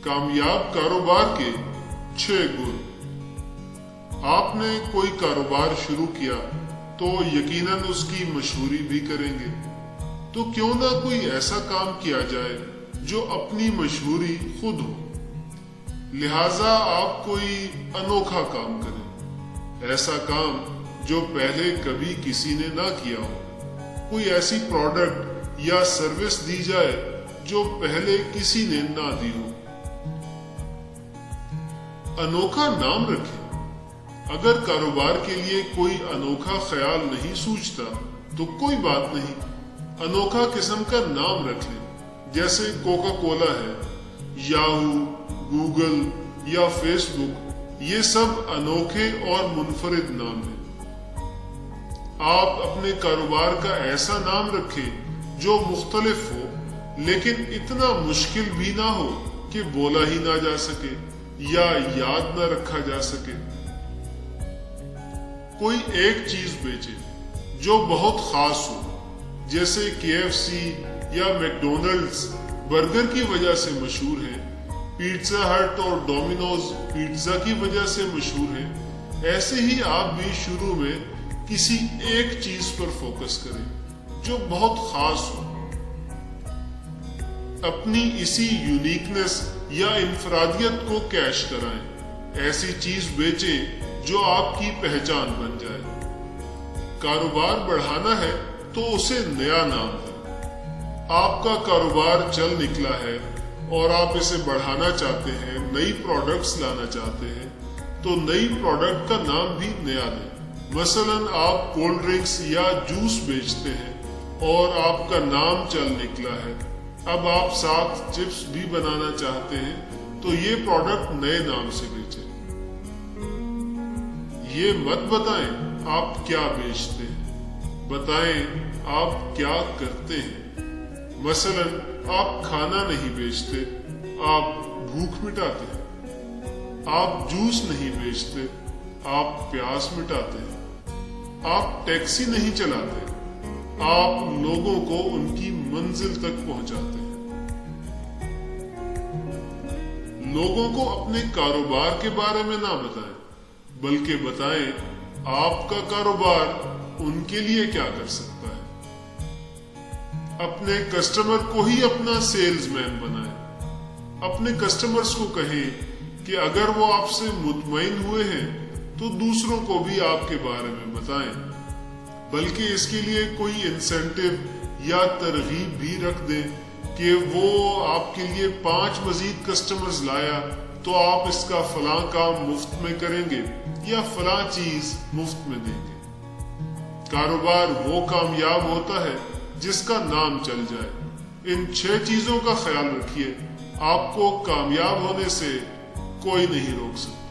کامیاب کاروبار کے 6 گن۔ آپ نے کوئی کاروبار شروع کیا تو یقیناً اس کی مشہوری بھی کریں گے، تو کیوں نہ کوئی ایسا کام کیا جائے جو اپنی مشہوری خود ہو۔ لہذا آپ کوئی انوکھا کام کریں، ایسا کام جو پہلے کبھی کسی نے نہ کیا ہو۔ کوئی ایسی پروڈکٹ یا سروس دی جائے جو پہلے کسی نے نہ دی ہو۔ انوکھا نام رکھیں۔ اگر کاروبار کے لیے کوئی انوکھا خیال نہیں سوچتا تو کوئی بات نہیں، انوکھا قسم کا نام رکھ لیں، جیسے کوکا کولا ہے، یاہو، گوگل یا فیس بک، یہ سب انوکھے اور منفرد نام ہیں۔ آپ اپنے کاروبار کا ایسا نام رکھیں جو مختلف ہو لیکن اتنا مشکل بھی نہ ہو کہ بولا ہی نہ جا سکے یا یاد نہ رکھا جا سکے۔ کوئی ایک چیز بیچے جو بہت خاص ہو، جیسے KFC یا میکڈونلڈز برگر کی وجہ سے مشہور ہے، پیزا ہٹ اور ڈومینوز پیزا کی وجہ سے مشہور ہے۔ ایسے ہی آپ بھی شروع میں کسی ایک چیز پر فوکس کریں جو بہت خاص ہو۔ اپنی اسی یونیکنس یا انفرادیت کو کیش کرائیں، ایسی چیز بیچیں جو آپ کی پہچان بن جائے۔ کاروبار بڑھانا ہے تو اسے نیا نام دیں۔ آپ کا کاروبار چل نکلا ہے اور آپ اسے بڑھانا چاہتے ہیں، نئی پروڈکٹس لانا چاہتے ہیں، تو نئی پروڈکٹ کا نام بھی نیا دیں۔ مثلا آپ کولڈ ڈرنکس یا جوس بیچتے ہیں اور آپ کا نام چل نکلا ہے، اب آپ ساتھ چپس بھی بنانا چاہتے ہیں تو یہ پروڈکٹ نئے نام سے بیچیں۔ یہ مت بتائیں آپ کیا بیچتے ہیں، بتائیں آپ کیا کرتے ہیں۔ مثلا آپ کھانا نہیں بیچتے، آپ بھوک مٹاتے ہیں۔ آپ جوس نہیں بیچتے، آپ پیاس مٹاتے ہیں۔ آپ ٹیکسی نہیں چلاتے، آپ لوگوں کو ان کی منزل تک پہنچاتے ہیں۔ لوگوں کو اپنے کاروبار کے بارے میں نہ بتائیں، بلکہ بتائیں آپ کا کاروبار ان کے لیے کیا کر سکتا ہے۔ اپنے کسٹمر کو ہی اپنا سیلز مین بنائیں۔ اپنے کسٹمرز کو کہیں کہ اگر وہ آپ سے مطمئن ہوئے ہیں تو دوسروں کو بھی آپ کے بارے میں بتائیں، بلکہ اس کے لیے کوئی انسینٹیو یا ترغیب بھی رکھ دیں کہ وہ آپ کے لیے 5 مزید کسٹمرز لایا تو آپ اس کا فلاں کام مفت میں کریں گے یا فلاں چیز مفت میں دیں گے۔ کاروبار وہ کامیاب ہوتا ہے جس کا نام چل جائے۔ ان 6 چیزوں کا خیال رکھیے، آپ کو کامیاب ہونے سے کوئی نہیں روک سکتا۔